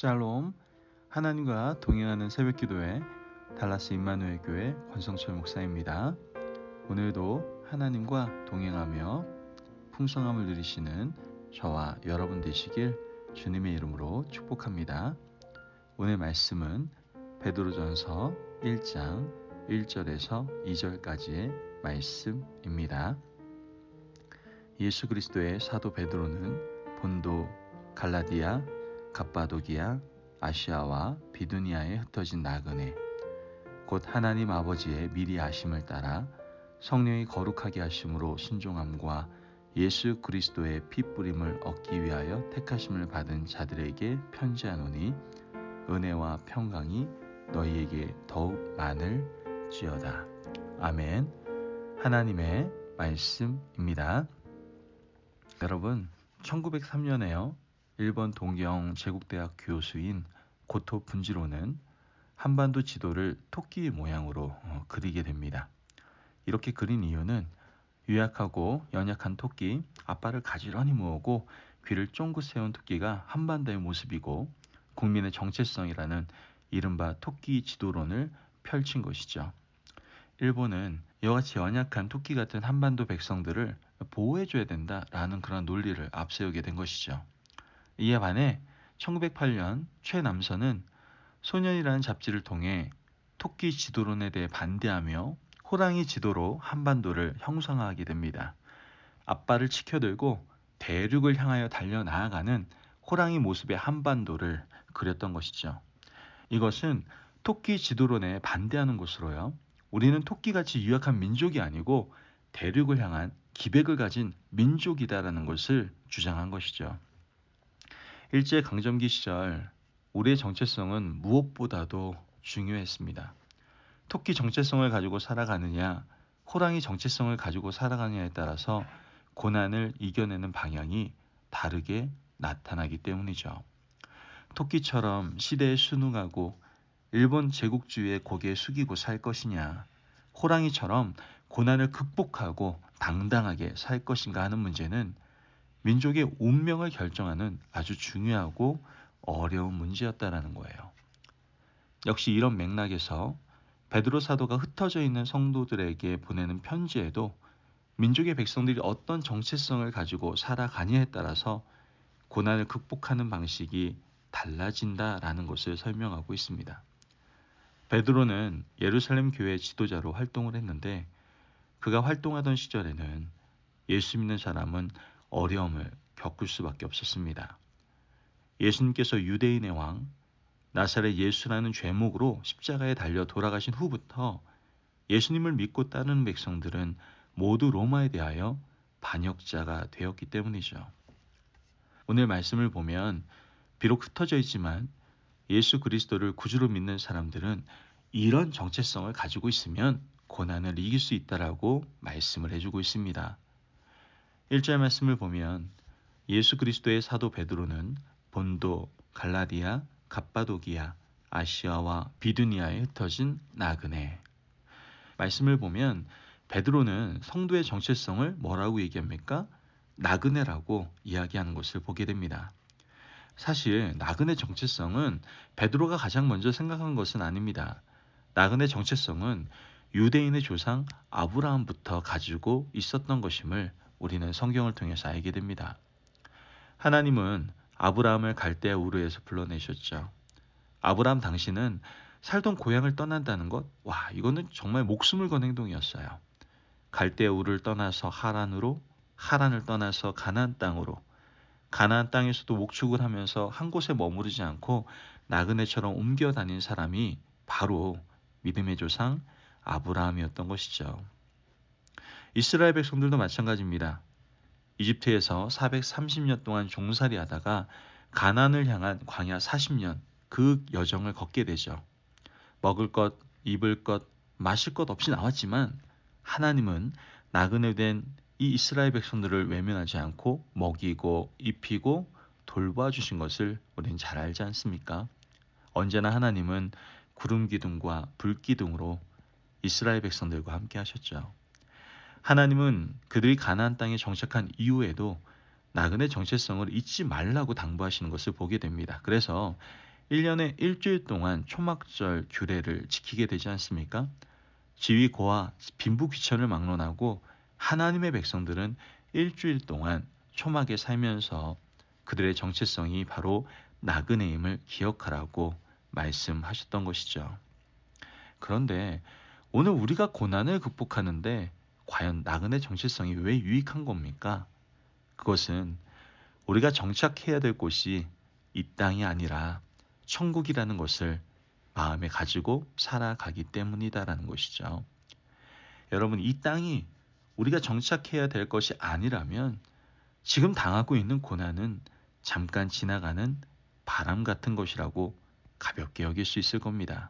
샬롬, 하나님과 동행하는 새벽기도회 달라스 임마누엘 교회 권성철 목사입니다. 오늘도 하나님과 동행하며 풍성함을 누리시는 저와 여러분 되시길 주님의 이름으로 축복합니다. 오늘 말씀은 베드로전서 1장 1절에서 2절까지의 말씀입니다. 예수 그리스도의 사도 베드로는 본도, 갈라디아, 갑바도기아, 아시아와 비두니아에 흩어진 나그네, 곧 하나님 아버지의 미리 아심을 따라 성령이 거룩하게 하심으로 순종함과 예수 그리스도의 피 뿌림을 얻기 위하여 택하심을 받은 자들에게 편지하노니 은혜와 평강이 너희에게 더욱 많을지어다. 아멘. 하나님의 말씀입니다. 여러분, 1903년에요. 일본 동경 제국대학 교수인 고토 분지로는 한반도 지도를 토끼 모양으로 그리게 됩니다. 이렇게 그린 이유는 유약하고 연약한 토끼, 앞발을 가지런히 모으고 귀를 쫑긋 세운 토끼가 한반도의 모습이고 국민의 정체성이라는 이른바 토끼 지도론을 펼친 것이죠. 일본은 이와 같이 연약한 토끼 같은 한반도 백성들을 보호해줘야 된다라는 그런 논리를 앞세우게 된 것이죠. 이에 반해 1908년 최남선은 소년이라는 잡지를 통해 토끼 지도론에 대해 반대하며 호랑이 지도로 한반도를 형성하게 됩니다. 앞발을 치켜들고 대륙을 향하여 달려나아가는 호랑이 모습의 한반도를 그렸던 것이죠. 이것은 토끼 지도론에 반대하는 것으로요. 우리는 토끼같이 유약한 민족이 아니고 대륙을 향한 기백을 가진 민족이다라는 것을 주장한 것이죠. 일제강점기 시절 우리의 정체성은 무엇보다도 중요했습니다. 토끼 정체성을 가지고 살아가느냐, 호랑이 정체성을 가지고 살아가느냐에 따라서 고난을 이겨내는 방향이 다르게 나타나기 때문이죠. 토끼처럼 시대에 순응하고 일본 제국주의에 고개 숙이고 살 것이냐, 호랑이처럼 고난을 극복하고 당당하게 살 것인가 하는 문제는 민족의 운명을 결정하는 아주 중요하고 어려운 문제였다라는 거예요. 역시 이런 맥락에서 베드로 사도가 흩어져 있는 성도들에게 보내는 편지에도 민족의 백성들이 어떤 정체성을 가지고 살아가냐에 따라서 고난을 극복하는 방식이 달라진다라는 것을 설명하고 있습니다. 베드로는 예루살렘 교회 지도자로 활동을 했는데 그가 활동하던 시절에는 예수 믿는 사람은 어려움을 겪을 수밖에 없었습니다. 예수님께서 유대인의 왕, 나사렛 예수라는 죄목으로 십자가에 달려 돌아가신 후부터 예수님을 믿고 따르는 백성들은 모두 로마에 대하여 반역자가 되었기 때문이죠. 오늘 말씀을 보면 비록 흩어져 있지만 예수 그리스도를 구주로 믿는 사람들은 이런 정체성을 가지고 있으면 고난을 이길 수 있다라고 말씀을 해주고 있습니다. 1절 말씀을 보면 예수 그리스도의 사도 베드로는 본도, 갈라디아, 갑바도기아, 아시아와 비두니아에 흩어진 나그네. 말씀을 보면 베드로는 성도의 정체성을 뭐라고 얘기합니까? 나그네라고 이야기하는 것을 보게 됩니다. 사실 나그네 정체성은 베드로가 가장 먼저 생각한 것은 아닙니다. 나그네 정체성은 유대인의 조상 아브라함부터 가지고 있었던 것임을 우리는 성경을 통해서 알게 됩니다. 하나님은 아브라함을 갈대아 우르에서 불러내셨죠. 아브라함 당시는 살던 고향을 떠난다는 것, 이거는 정말 목숨을 건 행동이었어요. 갈대아 우르를 떠나서 하란으로, 하란을 떠나서 가나안 땅으로, 가나안 땅에서도 목축을 하면서 한 곳에 머무르지 않고 나그네처럼 옮겨 다닌 사람이 바로 믿음의 조상 아브라함이었던 것이죠. 이스라엘 백성들도 마찬가지입니다. 이집트에서 430년 동안 종살이 하다가 가나안을 향한 광야 40년 그 여정을 걷게 되죠. 먹을 것, 입을 것, 마실 것 없이 나왔지만 하나님은 나그네 된 이 이스라엘 백성들을 외면하지 않고 먹이고 입히고 돌봐주신 것을 우리는 잘 알지 않습니까? 언제나 하나님은 구름 기둥과 불 기둥으로 이스라엘 백성들과 함께 하셨죠. 하나님은 그들이 가나안 땅에 정착한 이후에도 나그네 정체성을 잊지 말라고 당부하시는 것을 보게 됩니다. 그래서 1년에 일주일 동안 초막절 규례를 지키게 되지 않습니까? 지위고와 빈부귀천을 막론하고 하나님의 백성들은 일주일 동안 초막에 살면서 그들의 정체성이 바로 나그네임을 기억하라고 말씀하셨던 것이죠. 그런데 오늘 우리가 고난을 극복하는데 과연 나그네 정체성이 왜 유익한 겁니까? 그것은 우리가 정착해야 될 곳이 이 땅이 아니라 천국이라는 것을 마음에 가지고 살아가기 때문이다라는 것이죠. 여러분, 이 땅이 우리가 정착해야 될 것이 아니라면 지금 당하고 있는 고난은 잠깐 지나가는 바람 같은 것이라고 가볍게 여길 수 있을 겁니다.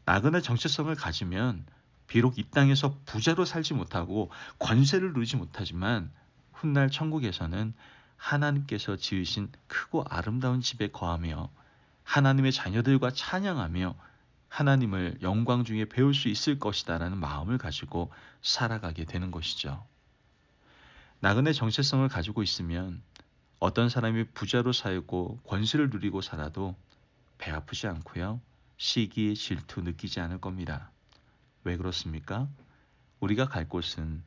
나그네 정체성을 가지면 비록 이 땅에서 부자로 살지 못하고 권세를 누리지 못하지만 훗날 천국에서는 하나님께서 지으신 크고 아름다운 집에 거하며 하나님의 자녀들과 찬양하며 하나님을 영광 중에 배울 수 있을 것이다라는 마음을 가지고 살아가게 되는 것이죠. 나그네 정체성을 가지고 있으면 어떤 사람이 부자로 살고 권세를 누리고 살아도 배 아프지 않고요. 시기, 질투 느끼지 않을 겁니다. 왜 그렇습니까? 우리가 갈 곳은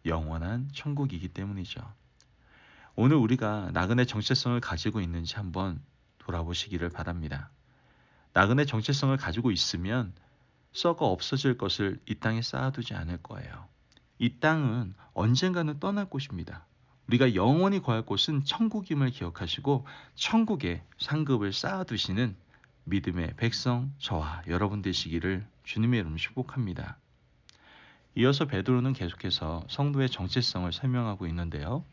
영원한 천국이기 때문이죠. 오늘 우리가 나그네 정체성을 가지고 있는지 한번 돌아보시기를 바랍니다. 나그네 정체성을 가지고 있으면 썩어 없어질 것을 이 땅에 쌓아두지 않을 거예요. 이 땅은 언젠가는 떠날 곳입니다. 우리가 영원히 거할 곳은 천국임을 기억하시고 천국에 상급을 쌓아두시는 믿음의 백성 저와 여러분 되시기를 주님의 이름으로 축복합니다. 이어서 베드로는 계속해서 성도의 정체성을 설명하고 있는데요.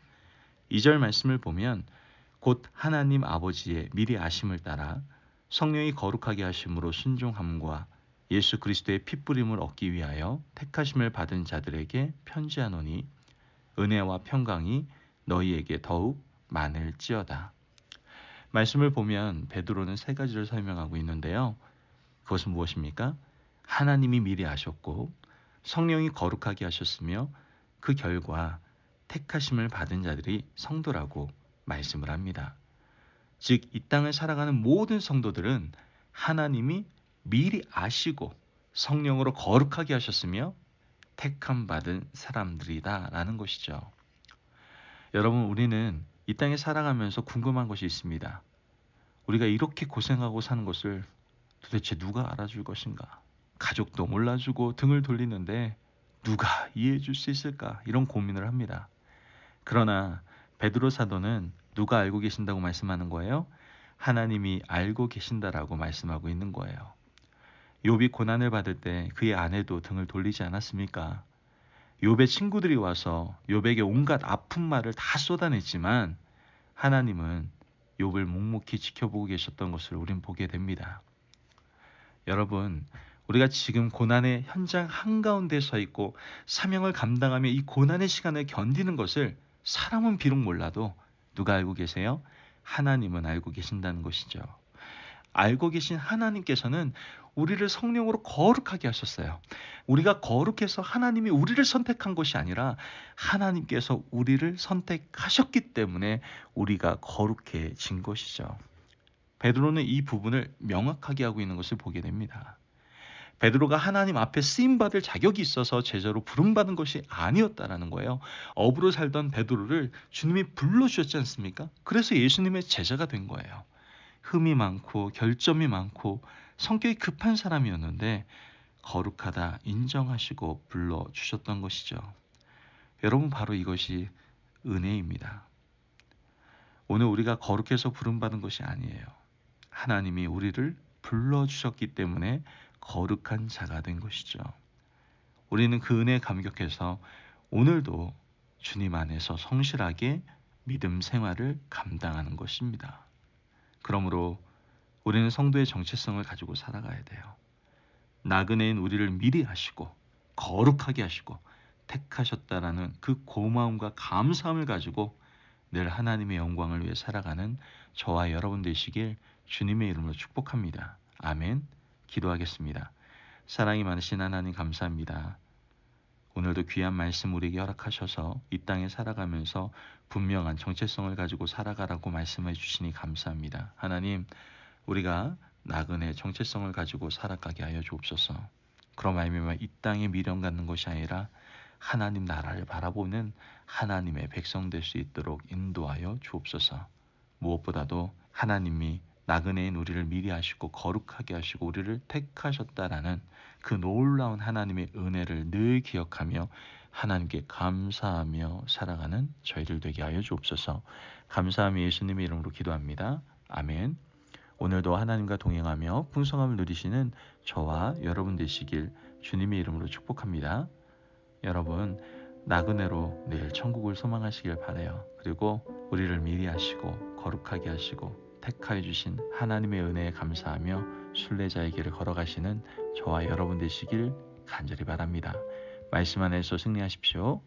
2절 말씀을 보면 곧 하나님 아버지의 미리 아심을 따라 성령이 거룩하게 하심으로 순종함과 예수 그리스도의 핏부림을 얻기 위하여 택하심을 받은 자들에게 편지하노니 은혜와 평강이 너희에게 더욱 많을지어다. 말씀을 보면 베드로는 세 가지를 설명하고 있는데요. 그것은 무엇입니까? 하나님이 미리 아셨고 성령이 거룩하게 하셨으며 그 결과 택하심을 받은 자들이 성도라고 말씀을 합니다. 즉, 이 땅을 살아가는 모든 성도들은 하나님이 미리 아시고 성령으로 거룩하게 하셨으며 택함 받은 사람들이다라는 것이죠. 여러분, 우리는 이 땅에 살아가면서 궁금한 것이 있습니다. 우리가 이렇게 고생하고 사는 것을 도대체 누가 알아줄 것인가? 가족도 몰라주고 등을 돌리는데 누가 이해해 줄 수 있을까? 이런 고민을 합니다. 그러나 베드로 사도는 누가 알고 계신다고 말씀하는 거예요? 하나님이 알고 계신다라고 말씀하고 있는 거예요. 욥이 고난을 받을 때 그의 아내도 등을 돌리지 않았습니까? 욥의 친구들이 와서 욥에게 온갖 아픈 말을 다 쏟아냈지만 하나님은 욥을 묵묵히 지켜보고 계셨던 것을 우린 보게 됩니다. 여러분, 우리가 지금 고난의 현장 한가운데 서 있고 사명을 감당하며 이 고난의 시간을 견디는 것을 사람은 비록 몰라도 누가 알고 계세요? 하나님은 알고 계신다는 것이죠. 알고 계신 하나님께서는 우리를 성령으로 거룩하게 하셨어요. 우리가 거룩해서 하나님이 우리를 선택한 것이 아니라 하나님께서 우리를 선택하셨기 때문에 우리가 거룩해진 것이죠. 베드로는 이 부분을 명확하게 하고 있는 것을 보게 됩니다. 베드로가 하나님 앞에 쓰임받을 자격이 있어서 제자로 부름받은 것이 아니었다라는 거예요. 어부로 살던 베드로를 주님이 불러주셨지 않습니까? 그래서 예수님의 제자가 된 거예요. 흠이 많고 결점이 많고 성격이 급한 사람이었는데 거룩하다 인정하시고 불러주셨던 것이죠. 여러분, 바로 이것이 은혜입니다. 오늘 우리가 거룩해서 부름받은 것이 아니에요. 하나님이 우리를 불러주셨기 때문에 거룩한 자가 된 것이죠. 우리는 그 은혜에 감격해서 오늘도 주님 안에서 성실하게 믿음 생활을 감당하는 것입니다. 그러므로 우리는 성도의 정체성을 가지고 살아가야 돼요. 나그네인 우리를 미리 하시고 거룩하게 하시고 택하셨다라는 그 고마움과 감사함을 가지고 늘 하나님의 영광을 위해 살아가는 저와 여러분 되시길 주님의 이름으로 축복합니다. 아멘. 기도하겠습니다. 사랑이 많으신 하나님 감사합니다. 오늘도 귀한 말씀 우리에게 허락하셔서 이 땅에 살아가면서 분명한 정체성을 가지고 살아가라고 말씀해 주시니 감사합니다. 하나님, 우리가 나그네 정체성을 가지고 살아가게 하여 주옵소서. 그럼 말미암아 이 땅에 미련 갖는 것이 아니라 하나님 나라를 바라보는 하나님의 백성 될 수 있도록 인도하여 주옵소서. 무엇보다도 하나님이 나그네인 우리를 미리 하시고 거룩하게 하시고 우리를 택하셨다라는 그 놀라운 하나님의 은혜를 늘 기억하며 하나님께 감사하며 살아가는 저희들 되게 하여 주옵소서. 감사하며 예수님의 이름으로 기도합니다. 아멘. 오늘도 하나님과 동행하며 풍성함을 누리시는 저와 여러분 되시길 주님의 이름으로 축복합니다. 여러분 나그네로 내일 천국을 소망하시길 바라요. 그리고 우리를 미리 하시고 거룩하게 하시고 택하여 주신 하나님의 은혜에 감사하며 순례자의 길을 걸어가시는 저와 여러분 되시길 간절히 바랍니다. 말씀 안에서 승리하십시오.